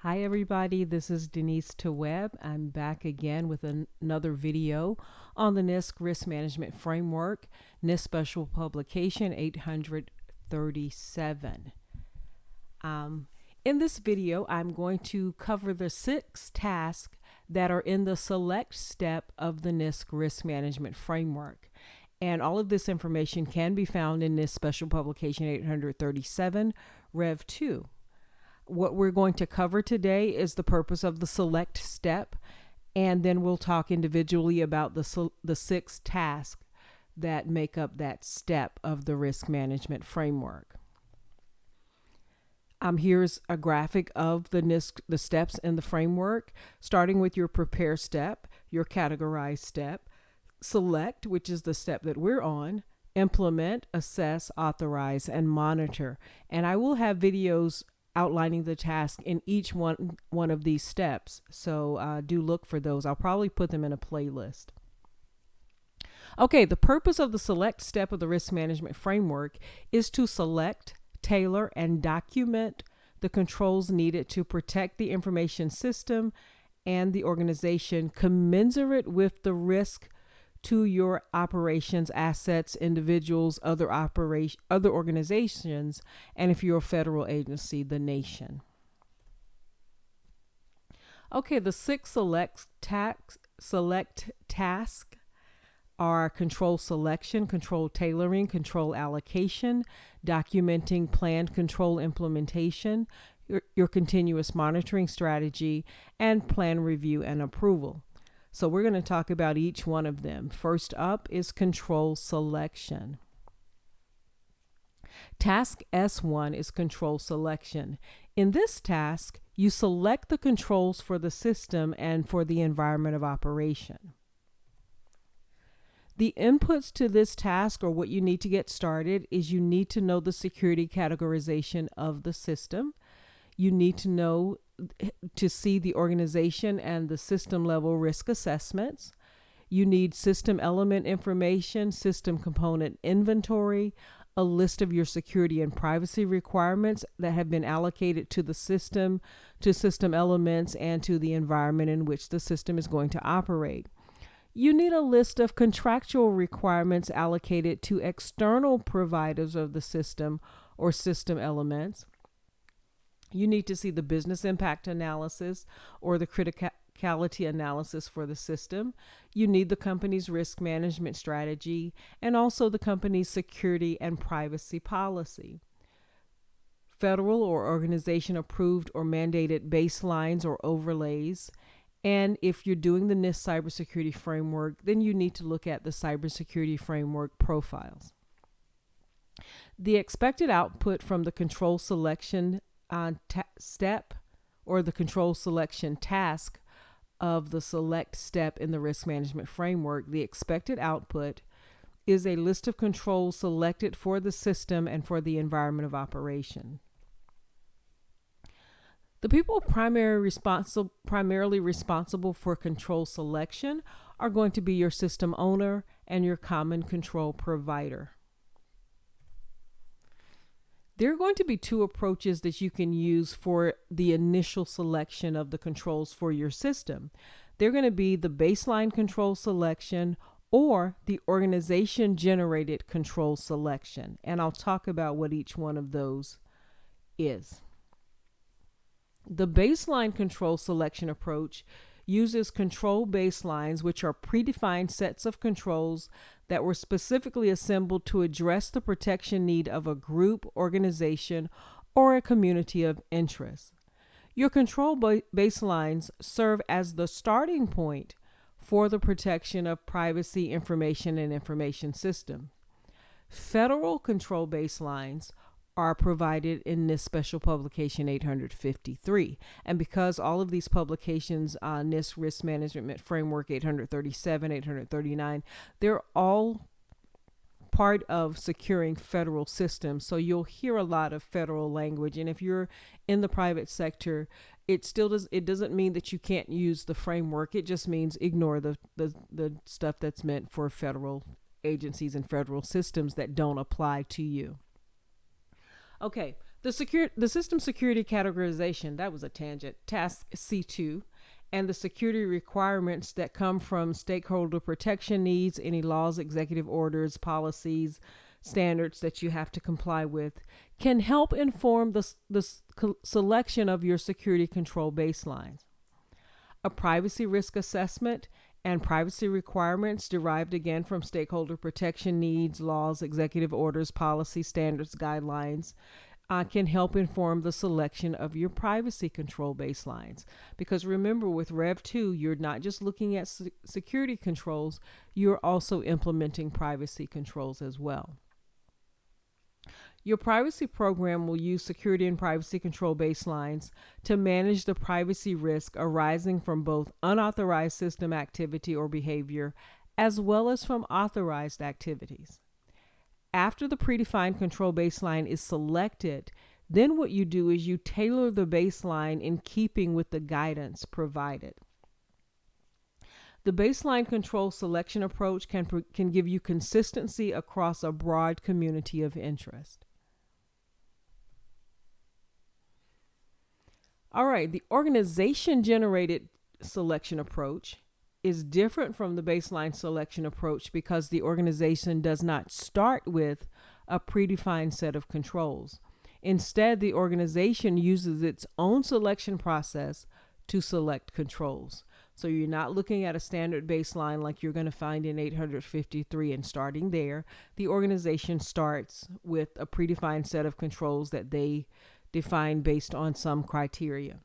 Hi everybody, this is Denise Tawwab. I'm back again with another video on the NIST Risk Management Framework, NIST Special Publication 837. In this video, I'm going to cover the 6 tasks that are in the select step of the NIST Risk Management Framework. And all of this information can be found in NIST Special Publication 837, Rev 2. What we're going to cover today is the purpose of the select step, and then we'll talk individually about the 6 tasks that make up that step of the risk management framework. Here's a graphic of the steps in the framework, starting with your prepare step, your categorize step, select, which is the step that we're on, implement, assess, authorize, and monitor. And I will have videos outlining the task in each one of these steps. So do look for those. I'll probably put them in a playlist. Okay, the purpose of the select step of the risk management framework is to select, tailor, and document the controls needed to protect the information system and the organization commensurate with the risk to your operations, assets, individuals, other organizations, and if you're a federal agency, the nation. Okay, the 6 select tasks are control selection, control tailoring, control allocation, documenting planned control implementation, your continuous monitoring strategy, and plan review and approval. So we're going to talk about each one of them. First up is control selection. Task S1 is control selection. In this task, you select the controls for the system and for the environment of operation. The inputs to this task, or what you need to get started, is you need to know the security categorization of the system. You need to know to see the organization and the system level risk assessments. You need system element information, system component inventory, a list of your security and privacy requirements that have been allocated to the system, to system elements, and to the environment in which the system is going to operate. You need a list of contractual requirements allocated to external providers of the system or system elements. You need to see the business impact analysis or the criticality analysis for the system. You need the company's risk management strategy and also the company's security and privacy policy. Federal or organization approved or mandated baselines or overlays. And if you're doing the NIST cybersecurity framework, then you need to look at the cybersecurity framework profiles. The expected output from the control selection step or the control selection task of the select step in the risk management framework, the expected output is a list of controls selected for the system and for the environment of operation. The people primarily responsible for control selection are going to be your system owner and your common control provider. There are going to be 2 approaches that you can use for the initial selection of the controls for your system. They're going to be the baseline control selection or the organization generated control selection. And I'll talk about what each one of those is. The baseline control selection approach uses control baselines, which are predefined sets of controls that were specifically assembled to address the protection need of a group, organization, or a community of interest. Your control baselines serve as the starting point for the protection of privacy, information, and information systems. Federal control baselines are provided in this special publication 853. And because all of these publications on NIST Risk Management Framework 837, 839, they're all part of securing federal systems. So you'll hear a lot of federal language. And if you're in the private sector, it doesn't mean that you can't use the framework. It just means ignore the stuff that's meant for federal agencies and federal systems that don't apply to you. Okay, The system security categorization, that was a tangent, task C2, and the security requirements that come from stakeholder protection needs, any laws, executive orders, policies, standards that you have to comply with, can help inform the selection of your security control baselines. A privacy risk assessment and privacy requirements derived again from stakeholder protection needs, laws, executive orders, policy, standards, guidelines can help inform the selection of your privacy control baselines. Because remember, with Rev 2, you're not just looking at security controls, you're also implementing privacy controls as well. Your privacy program will use security and privacy control baselines to manage the privacy risk arising from both unauthorized system activity or behavior, as well as from authorized activities. After the predefined control baseline is selected, then what you do is you tailor the baseline in keeping with the guidance provided. The baseline control selection approach can give you consistency across a broad community of interest. All right, the organization-generated selection approach is different from the baseline selection approach because the organization does not start with a predefined set of controls. Instead, the organization uses its own selection process to select controls. So you're not looking at a standard baseline like you're going to find in 853 and starting there. The organization starts with a predefined set of controls that they define based on some criteria.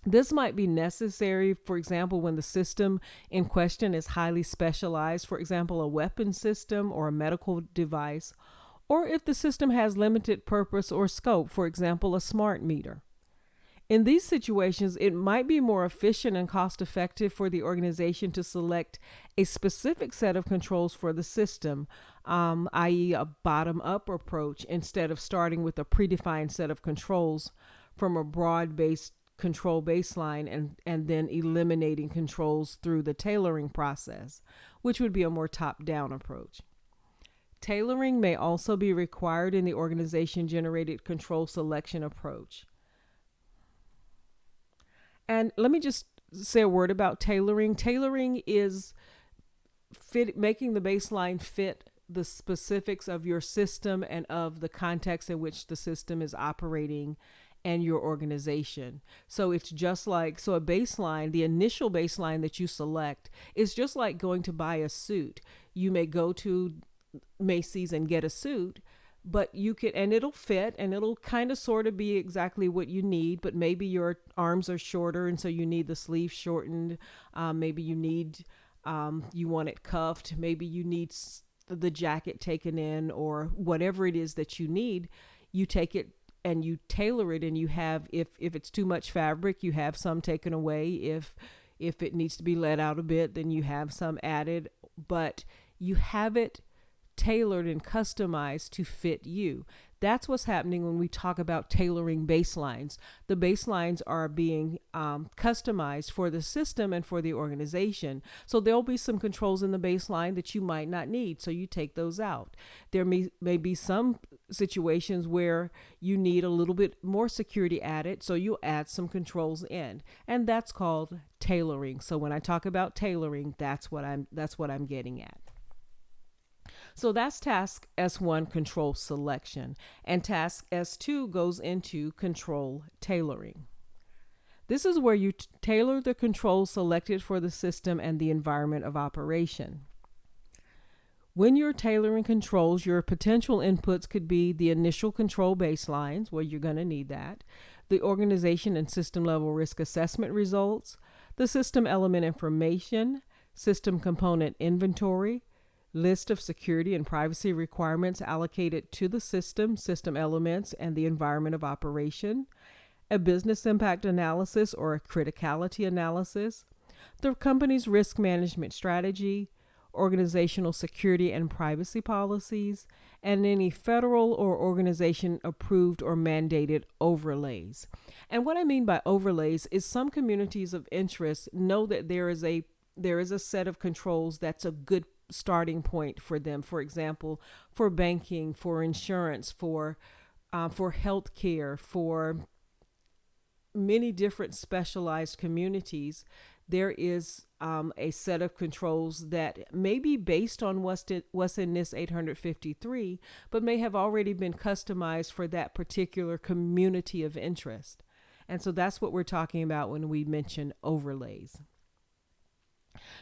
This might be necessary, for example, when the system in question is highly specialized, for example, a weapon system or a medical device, or if the system has limited purpose or scope, for example, a smart meter. In these situations, it might be more efficient and cost-effective for the organization to select a specific set of controls for the system, i.e. a bottom-up approach, instead of starting with a predefined set of controls from a broad-based control baseline and then eliminating controls through the tailoring process, which would be a more top-down approach. Tailoring may also be required in the organization-generated control selection approach. And let me just say a word about tailoring. Tailoring is making the baseline fit the specifics of your system and of the context in which the system is operating and your organization. So it's just like, so a baseline, the initial baseline that you select is just like going to buy a suit. You may go to Macy's and get a suit, but you can, and it'll fit and it'll kind of sort of be exactly what you need, but maybe your arms are shorter and so you need the sleeve shortened. Maybe you need, you want it cuffed. Maybe you need the jacket taken in, or whatever it is that you need. You take it and you tailor it, and you have, if it's too much fabric, you have some taken away. If it needs to be let out a bit, then you have some added, but you have it tailored and customized to fit you. That's what's happening when we talk about tailoring baselines. The baselines are being customized for the system and for the organization. So there'll be some controls in the baseline that you might not need, so you take those out. There may be some situations where you need a little bit more security added, so you'll add some controls in, and that's called tailoring. So when I talk about tailoring, that's what I'm getting at. So that's task S1, control selection, and task S2 goes into control tailoring. This is where you tailor the controls selected for the system and the environment of operation. When you're tailoring controls, your potential inputs could be the initial control baselines, where you're going to need that, the organization and system level risk assessment results, the system element information, system component inventory, list of security and privacy requirements allocated to the system, system elements, and the environment of operation, a business impact analysis or a criticality analysis, the company's risk management strategy, organizational security and privacy policies, and any federal or organization approved or mandated overlays. And what I mean by overlays is some communities of interest know that there is a set of controls that's a good starting point for them. For example, for banking, for insurance, for for healthcare, for many different specialized communities, there is a set of controls that may be based on what's in NIST 853, but may have already been customized for that particular community of interest. And so that's what we're talking about when we mention overlays.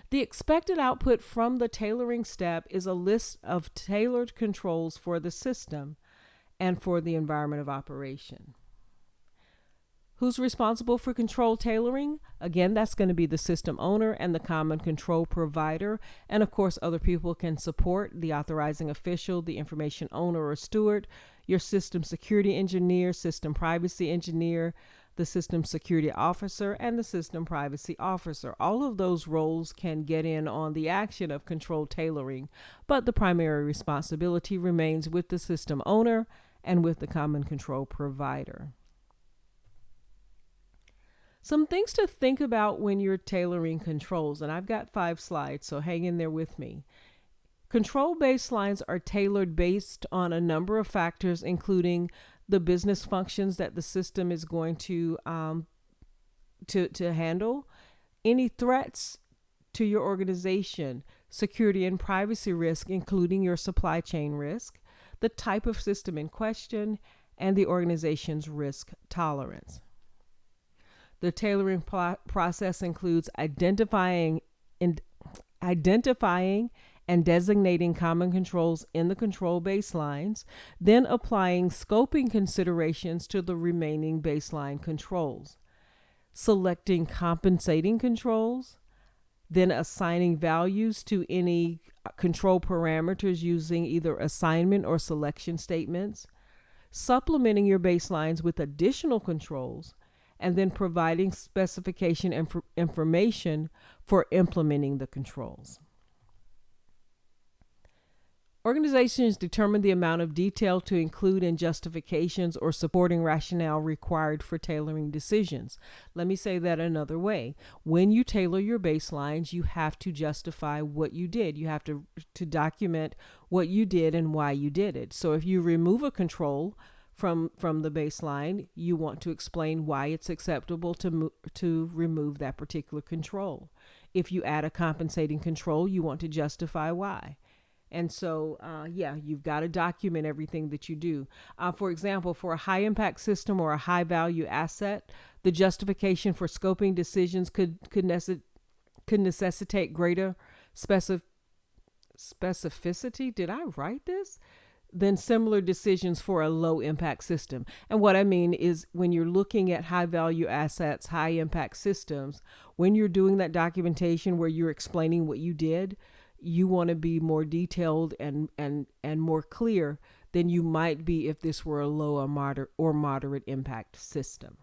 The expected output from the tailoring step is a list of tailored controls for the system and for the environment of operation. Who's responsible for control tailoring? Again, that's going to be the system owner and the common control provider. And of course, other people can support: the authorizing official, the information owner or steward, your system security engineer, system privacy engineer, the system security officer, and the system privacy officer. All of those roles can get in on the action of control tailoring, but the primary responsibility remains with the system owner and with the common control provider. Some things to think about when you're tailoring controls, and I've got 5 slides, so hang in there with me. Control baselines are tailored based on a number of factors, including the business functions that the system is going to handle, any threats to your organization, security and privacy risk, including your supply chain risk, the type of system in question, and the organization's risk tolerance. The tailoring process includes identifying and designating common controls in the control baselines, then applying scoping considerations to the remaining baseline controls, selecting compensating controls, then assigning values to any control parameters using either assignment or selection statements, supplementing your baselines with additional controls, and then providing specification information for implementing the controls. Organizations determine the amount of detail to include in justifications or supporting rationale required for tailoring decisions. Let me say that another way. When you tailor your baselines, you have to justify what you did. You have to document what you did and why you did it. So if you remove a control from the baseline, you want to explain why it's acceptable to remove that particular control. If you add a compensating control, you want to justify why. And so, you've got to document everything that you do. For example, for a high impact system or a high value asset, the justification for scoping decisions could necessitate greater specificity. Did I write this? Than similar decisions for a low impact system. And what I mean is, when you're looking at high value assets, high impact systems, when you're doing that documentation where you're explaining what you did, you want to be more detailed and more clear than you might be if this were a low or moderate impact system.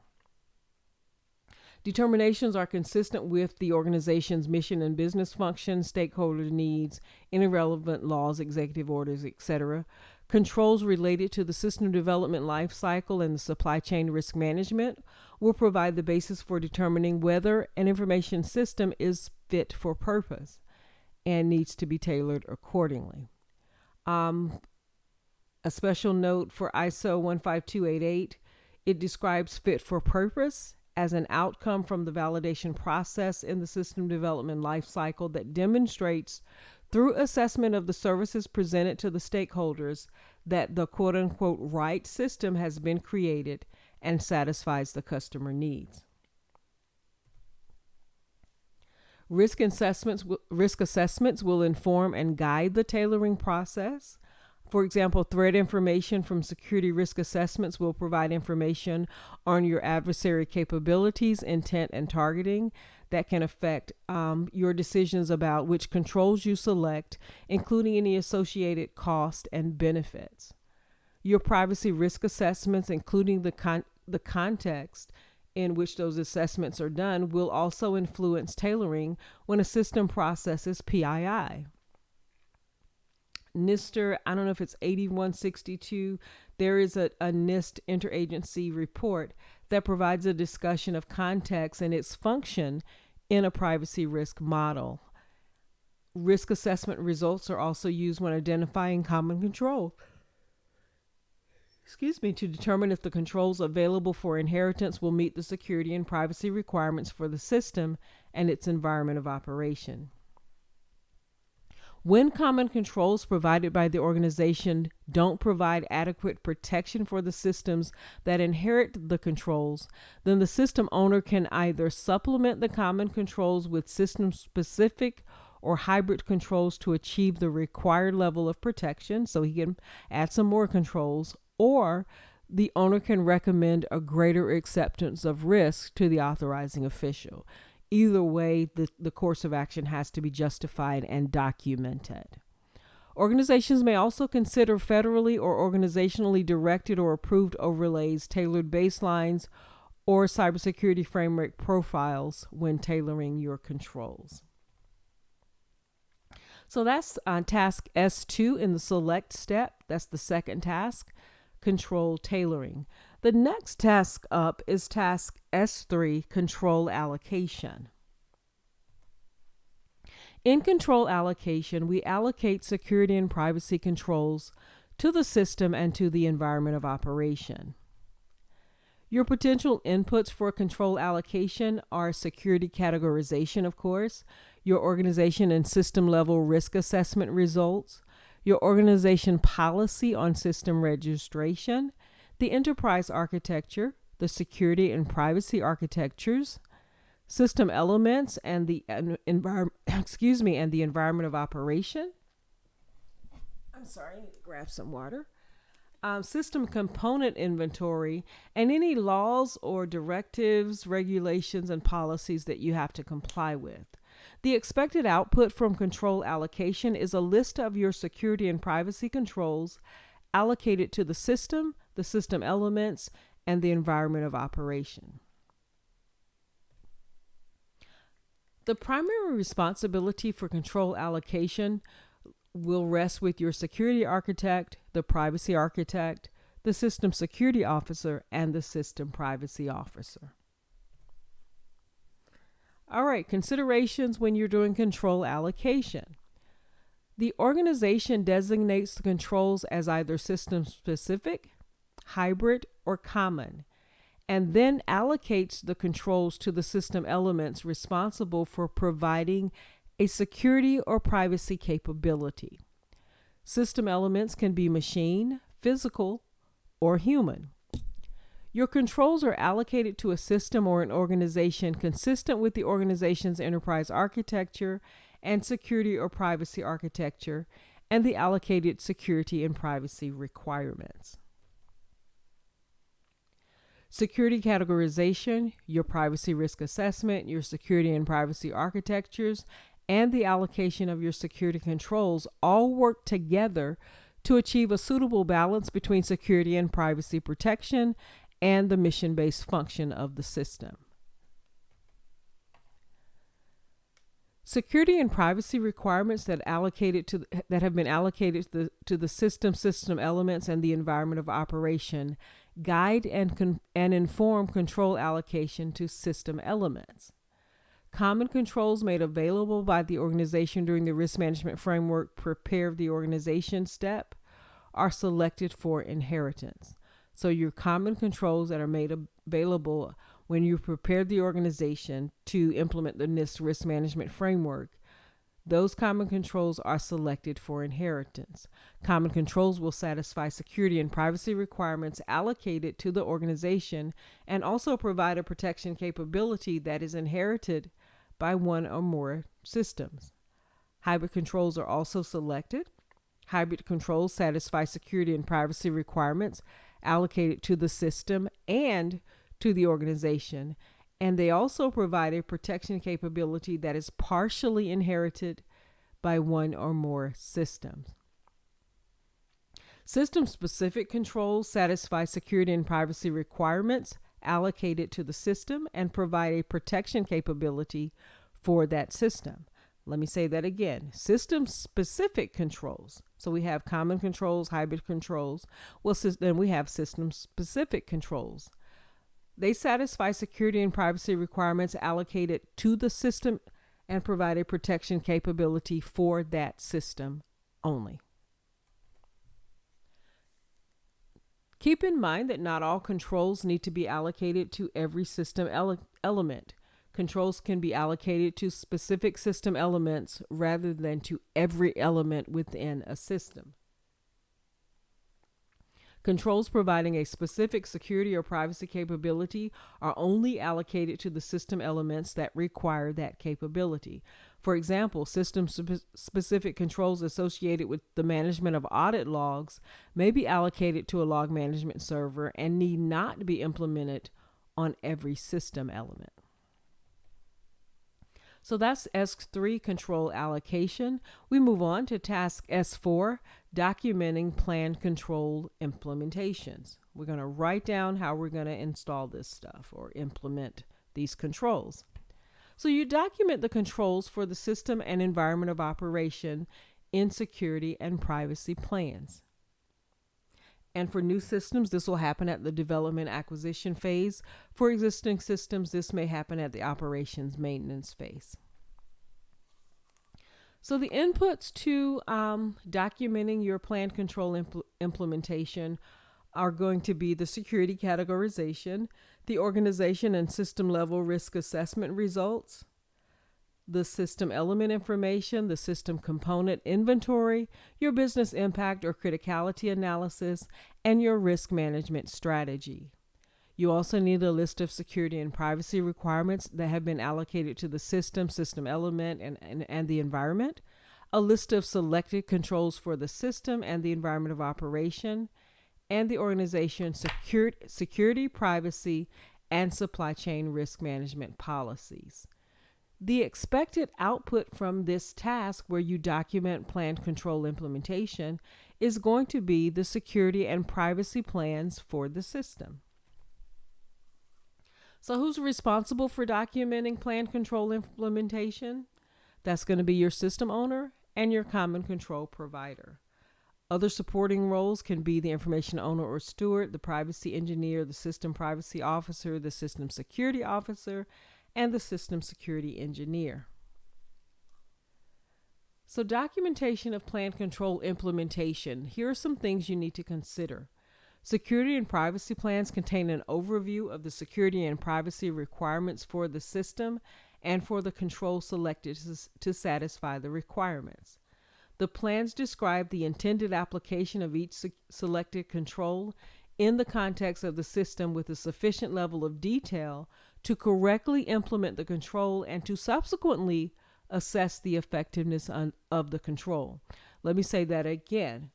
Determinations are consistent with the organization's mission and business functions, stakeholder needs, any relevant laws, executive orders, etc. Controls related to the system development lifecycle and the supply chain risk management will provide the basis for determining whether an information system is fit for purpose and needs to be tailored accordingly. A special note for ISO 15288, it describes fit for purpose as an outcome from the validation process in the system development lifecycle that demonstrates, through assessment of the services presented to the stakeholders, that the quote-unquote right system has been created and satisfies the customer needs. Risk assessments will inform and guide the tailoring process. For example, threat information from security risk assessments will provide information on your adversary capabilities, intent, and targeting that can affect your decisions about which controls you select, including any associated cost and benefits. Your privacy risk assessments, including the context in which those assessments are done, will also influence tailoring when a system processes PII. NIST, I don't know if it's 8162, there is a NIST interagency report that provides a discussion of context and its function in a privacy risk model. Risk assessment results are also used when identifying common control. to determine if the controls available for inheritance will meet the security and privacy requirements for the system and its environment of operation. When common controls provided by the organization don't provide adequate protection for the systems that inherit the controls, then the system owner can either supplement the common controls with system-specific or hybrid controls to achieve the required level of protection, so he can add some more controls, or the owner can recommend a greater acceptance of risk to the authorizing official. Either way, the course of action has to be justified and documented. Organizations may also consider federally or organizationally directed or approved overlays, tailored baselines, or cybersecurity framework profiles when tailoring your controls. So that's task S2 in the select step. That's the second task, control tailoring. The next task up is task S3, control allocation. In control allocation, we allocate security and privacy controls to the system and to the environment of operation. Your potential inputs for control allocation are security categorization, of course, your organization and system level risk assessment results, your organization policy on system registration, the enterprise architecture, the security and privacy architectures, system elements, and the environment of operation. I'm sorry, I need to grab some water. System component inventory, and any laws or directives, regulations, and policies that you have to comply with. The expected output from control allocation is a list of your security and privacy controls allocated to the system elements, and the environment of operation. The primary responsibility for control allocation will rest with your security architect, the privacy architect, the system security officer, and the system privacy officer. All right, considerations when you're doing control allocation. The organization designates the controls as either system specific, hybrid, or common, and then allocates the controls to the system elements responsible for providing a security or privacy capability. System elements can be machine, physical, or human. Your controls are allocated to a system or an organization consistent with the organization's enterprise architecture and security or privacy architecture and the allocated security and privacy requirements. Security categorization, your privacy risk assessment, your security and privacy architectures, and the allocation of your security controls all work together to achieve a suitable balance between security and privacy protection and the mission-based function of the system. Security and privacy requirements that have been allocated to the system elements and the environment of operation guide and inform control allocation to system elements. Common controls made available by the organization during the risk management framework prepare the organization step are selected for inheritance. So your common controls that are made available when you prepare the organization to implement the NIST Risk Management Framework, those common controls are selected for inheritance. Common controls will satisfy security and privacy requirements allocated to the organization and also provide a protection capability that is inherited by one or more systems. Hybrid controls are also selected. Hybrid controls satisfy security and privacy requirements allocated to the system and to the organization, and they also provide a protection capability that is partially inherited by one or more systems. System-specific controls satisfy security and privacy requirements allocated to the system and provide a protection capability for that system. Let me say that again. System-specific controls. So we have common controls, hybrid controls. Well, then we have system-specific controls. They satisfy security and privacy requirements allocated to the system and provide a protection capability for that system only. Keep in mind that not all controls need to be allocated to every system element. Controls can be allocated to specific system elements rather than to every element within a system. Controls providing a specific security or privacy capability are only allocated to the system elements that require that capability. For example, system-specific controls associated with the management of audit logs may be allocated to a log management server and need not be implemented on every system element. So that's S3, control allocation. We move on to task S4, documenting plan control implementations. We're going to write down how we're going to install this stuff or implement these controls. So you document the controls for the system and environment of operation in security and privacy plans. And for new systems, this will happen at the development acquisition phase. For existing systems, this may happen at the operations maintenance phase. So the inputs to documenting your plan control implementation are going to be the security categorization, the organization and system level risk assessment results, the system element information, the system component inventory, your business impact or criticality analysis, and your risk management strategy. You also need a list of security and privacy requirements that have been allocated to the system element, and the environment, a list of selected controls for the system and the environment of operation, and the organization's security, privacy, and supply chain risk management policies. The expected output from this task, where you document plan control implementation, is going to be the security and privacy plans for the system. So who's responsible for documenting plan control implementation? That's going to be your system owner and your common control provider. Other supporting roles can be the information owner or steward, the privacy engineer, the system privacy officer, the system security officer, and the system security engineer. So documentation of plan control implementation. Here are some things you need to consider. Security and privacy plans contain an overview of the security and privacy requirements for the system and for the control selected to satisfy the requirements. The plans describe the intended application of each selected control in the context of the system with a sufficient level of detail to correctly implement the control and to subsequently assess the effectiveness of the control. Let me say that again.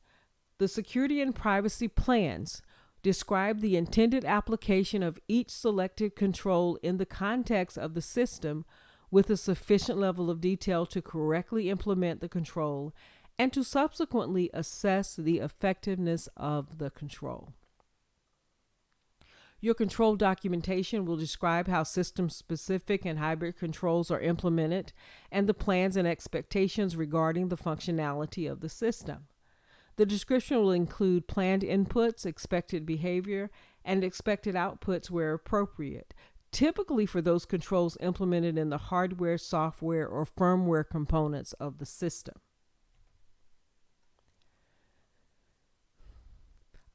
The security and privacy plans describe the intended application of each selected control in the context of the system with a sufficient level of detail to correctly implement the control and to subsequently assess the effectiveness of the control. Your control documentation will describe how system-specific and hybrid controls are implemented and the plans and expectations regarding the functionality of the system. The description will include planned inputs, expected behavior, and expected outputs where appropriate, typically for those controls implemented in the hardware, software, or firmware components of the system.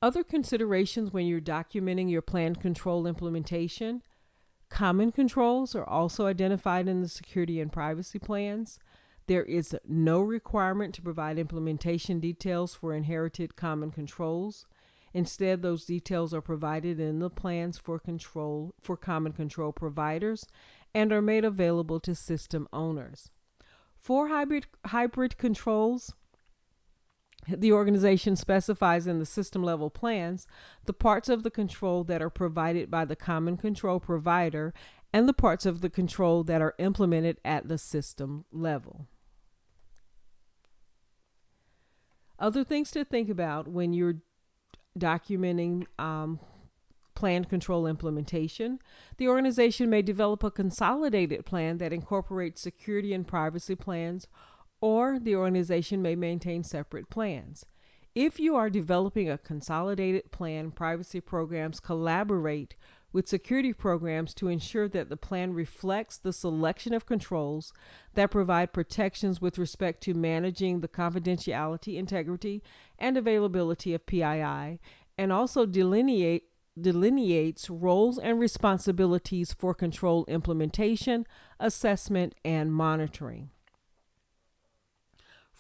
Other considerations when you're documenting your planned control implementation: common controls are also identified in the security and privacy plans. There is no requirement to provide implementation details for inherited common controls. Instead, those details are provided in the plans for common control providers and are made available to system owners. For hybrid controls, the organization specifies in the system level plans the parts of the control that are provided by the common control provider and the parts of the control that are implemented at the system level. Other things to think about when you're documenting planned control implementation: the organization may develop a consolidated plan that incorporates security and privacy plans, or the organization may maintain separate plans. If you are developing a consolidated plan, privacy programs collaborate with security programs to ensure that the plan reflects the selection of controls that provide protections with respect to managing the confidentiality, integrity, and availability of PII, and also delineates roles and responsibilities for control implementation, assessment, and monitoring.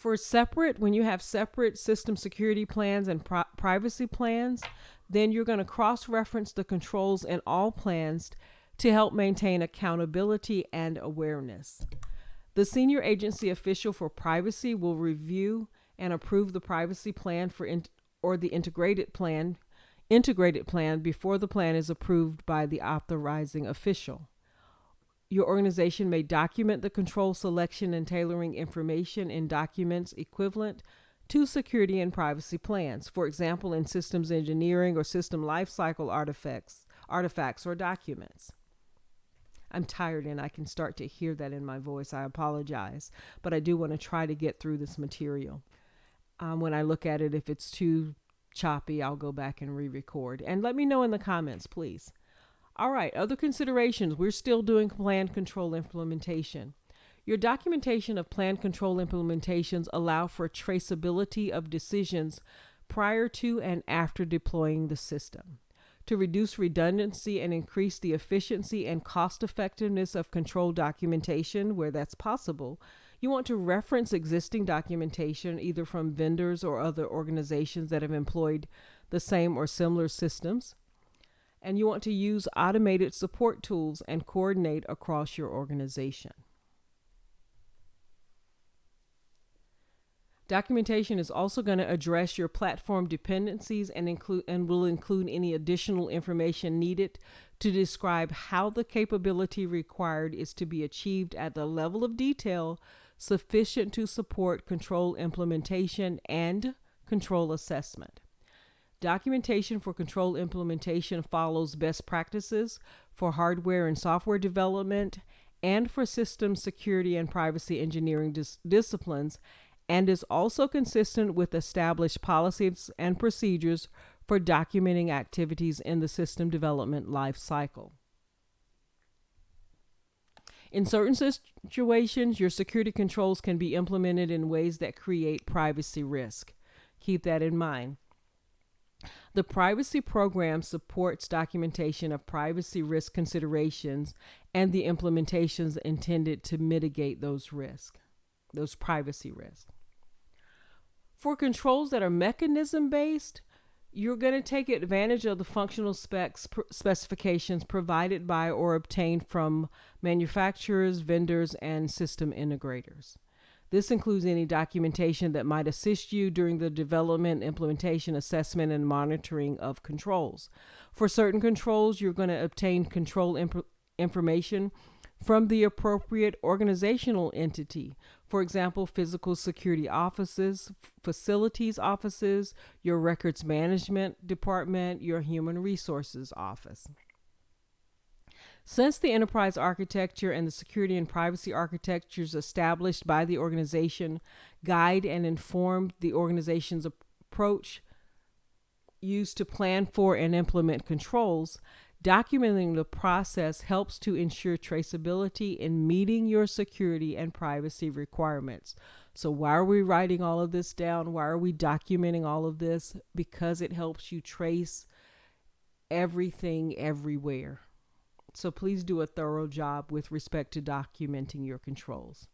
When you have separate system security plans and privacy plans, then you're going to cross-reference the controls in all plans to help maintain accountability and awareness. The senior agency official for privacy will review and approve the privacy plan or the integrated plan before the plan is approved by the authorizing official. Your organization may document the control selection and tailoring information in documents equivalent to security and privacy plans, for example, in systems engineering or system lifecycle artifacts or documents. I'm tired and I can start to hear that in my voice. I apologize, but I do want to try to get through this material. When I look at it, if it's too choppy, I'll go back and re-record. And let me know in the comments, please. All right, other considerations. We're still doing plan control implementation. Your documentation of plan control implementations allow for traceability of decisions prior to and after deploying the system. To reduce redundancy and increase the efficiency and cost effectiveness of control documentation where that's possible, you want to reference existing documentation either from vendors or other organizations that have employed the same or similar systems. And you want to use automated support tools and coordinate across your organization. Documentation is also going to address your platform dependencies and will include any additional information needed to describe how the capability required is to be achieved at the level of detail sufficient to support control implementation and control assessment. Documentation for control implementation follows best practices for hardware and software development and for system security and privacy engineering disciplines, and is also consistent with established policies and procedures for documenting activities in the system development life cycle. In certain situations, your security controls can be implemented in ways that create privacy risk. Keep that in mind. The privacy program supports documentation of privacy risk considerations and the implementations intended to mitigate those privacy risks. For controls that are mechanism-based, you're going to take advantage of the functional specifications provided by or obtained from manufacturers, vendors, and system integrators. This includes any documentation that might assist you during the development, implementation, assessment, and monitoring of controls. For certain controls, you're going to obtain control information from the appropriate organizational entity. For example, physical security offices, facilities offices, your records management department, your human resources office. Since the enterprise architecture and the security and privacy architectures established by the organization guide and inform the organization's approach used to plan for and implement controls, documenting the process helps to ensure traceability in meeting your security and privacy requirements. So why are we writing all of this down? Why are we documenting all of this? Because it helps you trace everything everywhere. So please do a thorough job with respect to documenting your controls.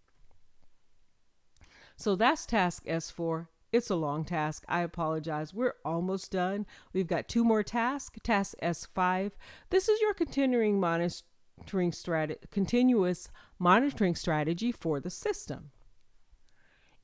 So that's task S4. It's a long task. I apologize. We're almost done. We've got 2 more tasks. Task S5. This is your continuous monitoring strategy for the system.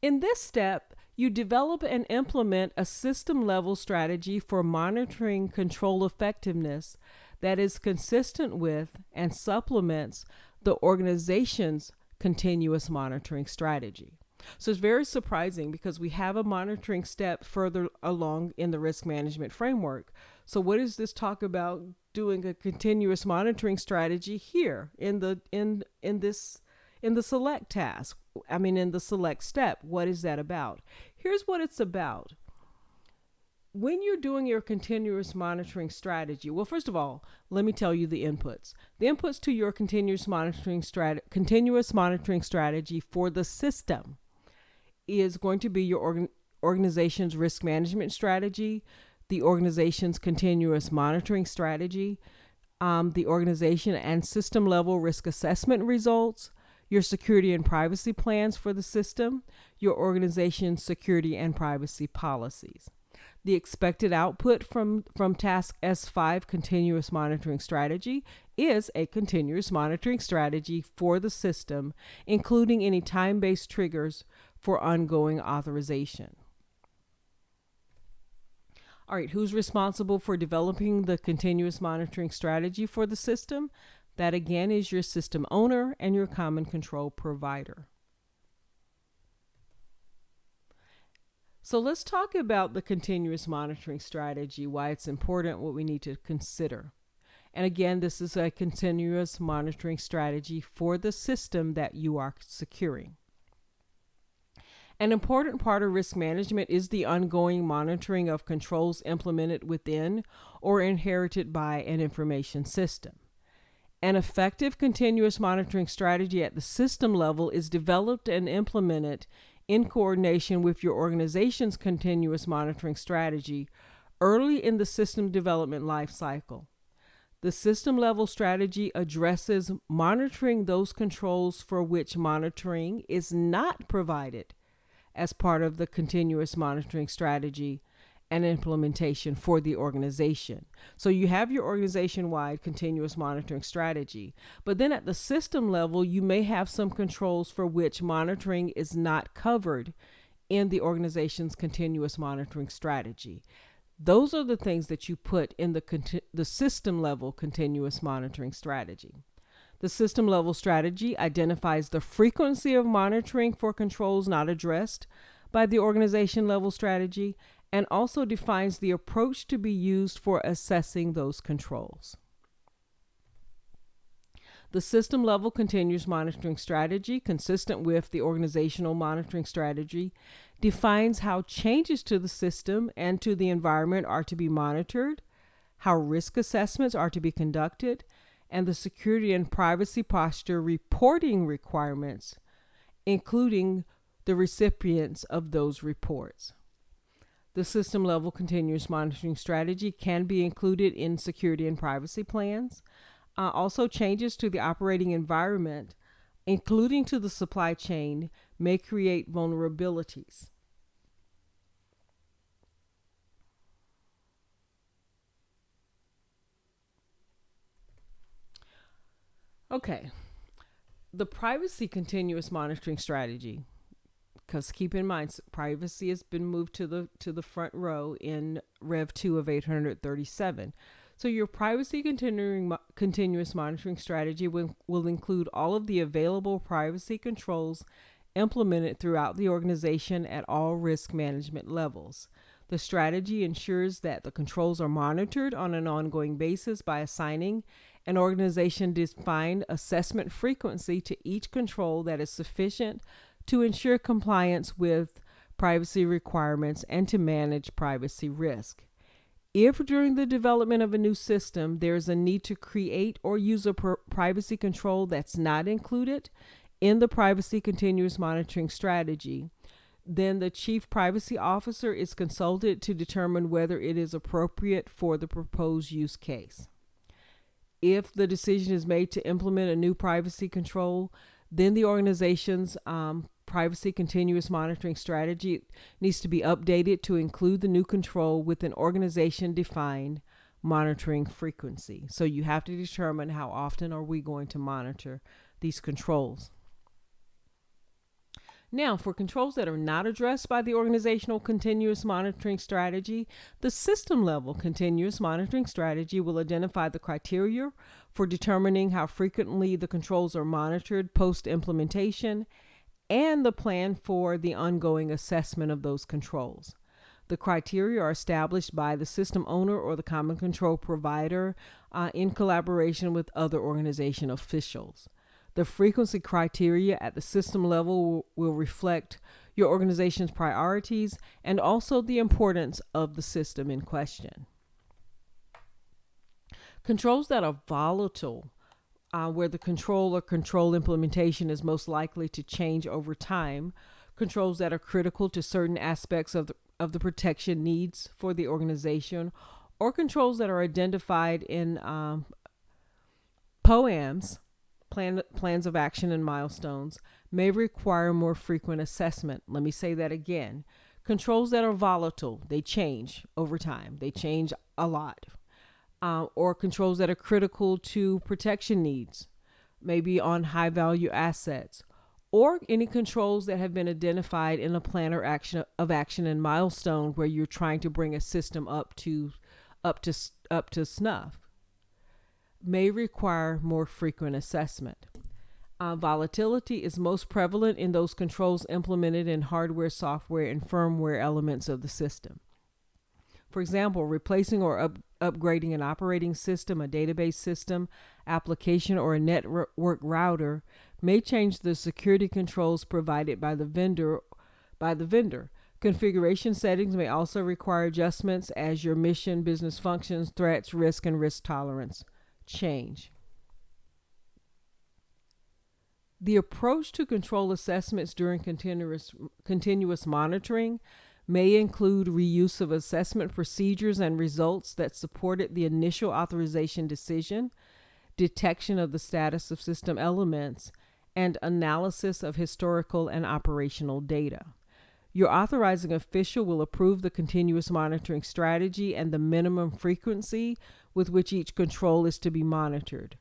In this step, you develop and implement a system-level strategy for monitoring control effectiveness that is consistent with and supplements the organization's continuous monitoring strategy. So it's very surprising because we have a monitoring step further along in the risk management framework. So what does this talk about doing a continuous monitoring strategy here in the select task? In the select step, what is that about? Here's what it's about. When you're doing your continuous monitoring strategy, well, first of all, let me tell you the inputs. The inputs to your continuous monitoring strategy for the system is going to be your organization's risk management strategy, the organization's continuous monitoring strategy, the organization and system level risk assessment results, your security and privacy plans for the system, your organization's security and privacy policies. The expected output from Task S5 continuous monitoring strategy is a continuous monitoring strategy for the system, including any time-based triggers for ongoing authorization. All right, who's responsible for developing the continuous monitoring strategy for the system? That again is your system owner and your common control provider. So let's talk about the continuous monitoring strategy, why it's important, what we need to consider. And again, this is a continuous monitoring strategy for the system that you are securing. An important part of risk management is the ongoing monitoring of controls implemented within or inherited by an information system. An effective continuous monitoring strategy at the system level is developed and implemented in coordination with your organization's continuous monitoring strategy early in the system development life cycle. The system level strategy addresses monitoring those controls for which monitoring is not provided as part of the continuous monitoring strategy and implementation for the organization. So you have your organization-wide continuous monitoring strategy, but then at the system level, you may have some controls for which monitoring is not covered in the organization's continuous monitoring strategy. Those are the things that you put in the system level continuous monitoring strategy. The system level strategy identifies the frequency of monitoring for controls not addressed by the organization level strategy and also defines the approach to be used for assessing those controls. The system level continuous monitoring strategy, consistent with the organizational monitoring strategy, defines how changes to the system and to the environment are to be monitored, how risk assessments are to be conducted, and the security and privacy posture reporting requirements, including the recipients of those reports. The system level continuous monitoring strategy can be included in security and privacy plans. Also, changes to the operating environment, including to the supply chain, may create vulnerabilities. Okay, the privacy continuous monitoring strategy, because keep in mind, privacy has been moved to the front row in Rev 2 of 837. So your privacy continuous monitoring strategy will include all of the available privacy controls implemented throughout the organization at all risk management levels. The strategy ensures that the controls are monitored on an ongoing basis by assigning an organization-defined assessment frequency to each control that is sufficient to ensure compliance with privacy requirements and to manage privacy risk. If during the development of a new system there is a need to create or use a privacy control that's not included in the privacy continuous monitoring strategy, then the Chief Privacy Officer is consulted to determine whether it is appropriate for the proposed use case. If the decision is made to implement a new privacy control, then the organization's privacy continuous monitoring strategy needs to be updated to include the new control with an organization-defined monitoring frequency. So you have to determine how often are we going to monitor these controls. Now, for controls that are not addressed by the organizational continuous monitoring strategy, the system level continuous monitoring strategy will identify the criteria for determining how frequently the controls are monitored post-implementation and the plan for the ongoing assessment of those controls. The criteria are established by the system owner or the common control provider in collaboration with other organization officials. The frequency criteria at the system level will reflect your organization's priorities and also the importance of the system in question. Controls that are volatile, where the control or control implementation is most likely to change over time, controls that are critical to certain aspects of the protection needs for the organization, or controls that are identified in POAMs, plans of action and milestones, may require more frequent assessment. Let me say that again. Controls that are volatile, they change over time, they change a lot. Or controls that are critical to protection needs, maybe on high value assets, or any controls that have been identified in a plan or action and milestone where you're trying to bring a system up to snuff, may require more frequent assessment. Volatility is most prevalent in those controls implemented in hardware, software, and firmware elements of the system. For example, replacing or upgrading an operating system, a database system, application, or a network router may change the security controls provided by the vendor. Configuration settings may also require adjustments as your mission, business functions, threats, risk, and risk tolerance change. The approach to control assessments during continuous monitoring may include reuse of assessment procedures and results that supported the initial authorization decision, detection of the status of system elements, and analysis of historical and operational data. Your authorizing official will approve the continuous monitoring strategy and the minimum frequency with which each control is to be monitored.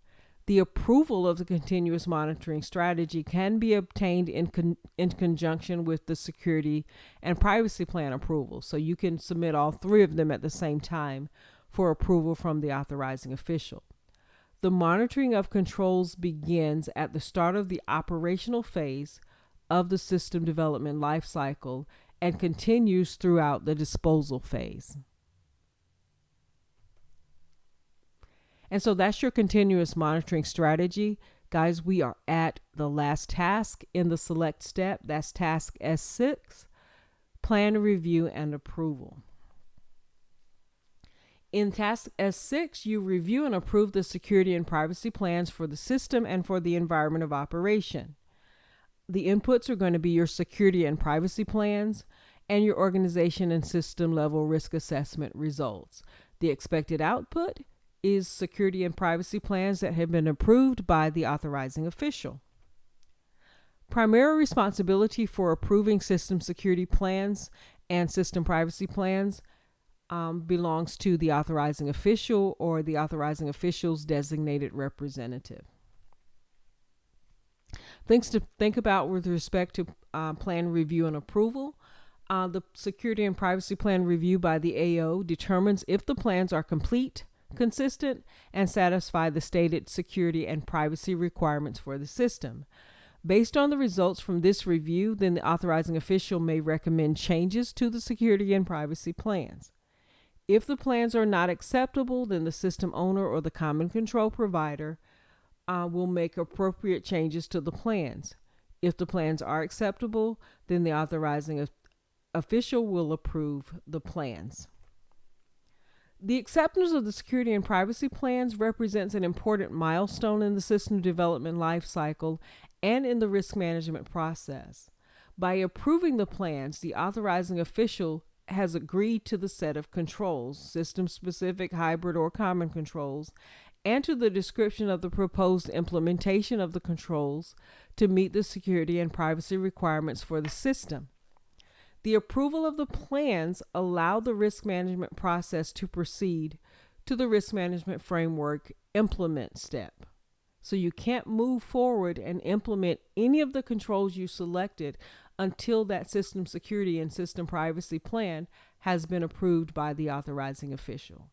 The approval of the continuous monitoring strategy can be obtained in conjunction with the security and privacy plan approval. So you can submit all three of them at the same time for approval from the authorizing official. The monitoring of controls begins at the start of the operational phase of the system development lifecycle and continues throughout the disposal phase. And so that's your continuous monitoring strategy. Guys, we are at the last task in the select step. That's task S6, plan review and approval. In task S6, you review and approve the security and privacy plans for the system and for the environment of operation. The inputs are going to be your security and privacy plans and your organization and system level risk assessment results. The expected output is security and privacy plans that have been approved by the authorizing official. Primary responsibility for approving system security plans and system privacy plans belongs to the authorizing official or the authorizing official's designated representative. Things to think about with respect to plan review and approval. The security and privacy plan review by the AO determines if the plans are complete, consistent, and satisfy the stated security and privacy requirements for the system. Based on the results from this review, then the authorizing official may recommend changes to the security and privacy plans. If the plans are not acceptable, then the system owner or the common control provider will make appropriate changes to the plans. If the plans are acceptable, then the authorizing official will approve the plans. The acceptance of the security and privacy plans represents an important milestone in the system development lifecycle and in the risk management process. By approving the plans, the authorizing official has agreed to the set of controls, system-specific, hybrid, or common controls, and to the description of the proposed implementation of the controls to meet the security and privacy requirements for the system. The approval of the plans allow the risk management process to proceed to the risk management framework implement step. So you can't move forward and implement any of the controls you selected until that system security and system privacy plan has been approved by the authorizing official.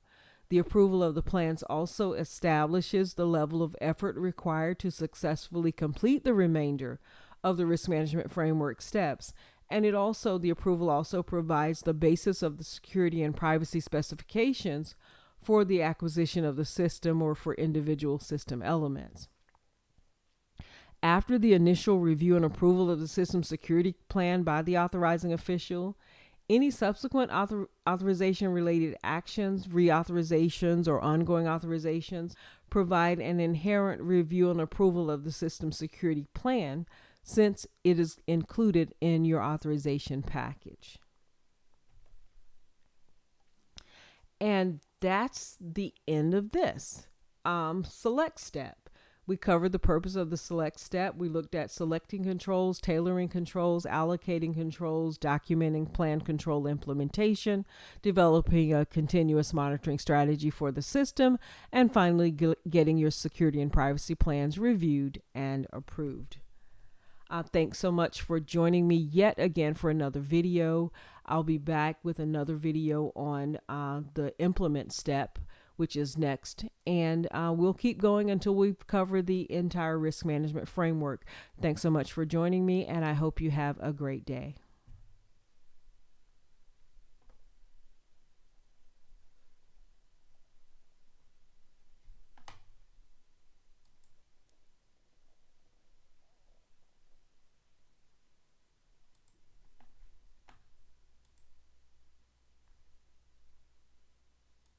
The approval of the plans also establishes the level of effort required to successfully complete the remainder of the risk management framework steps. And the approval also provides the basis of the security and privacy specifications for the acquisition of the system or for individual system elements. After the initial review and approval of the system security plan by the authorizing official, any subsequent authorization-related actions, reauthorizations, or ongoing authorizations provide an inherent review and approval of the system security plan since it is included in your authorization package. And that's the end of this select step. We covered the purpose of the select step. We looked at selecting controls, tailoring controls, allocating controls, documenting plan control implementation, developing a continuous monitoring strategy for the system, and finally getting your security and privacy plans reviewed and approved. Thanks so much for joining me yet again for another video. I'll be back with another video on the implement step, which is next. And we'll keep going until we've covered the entire risk management framework. Thanks so much for joining me, and I hope you have a great day.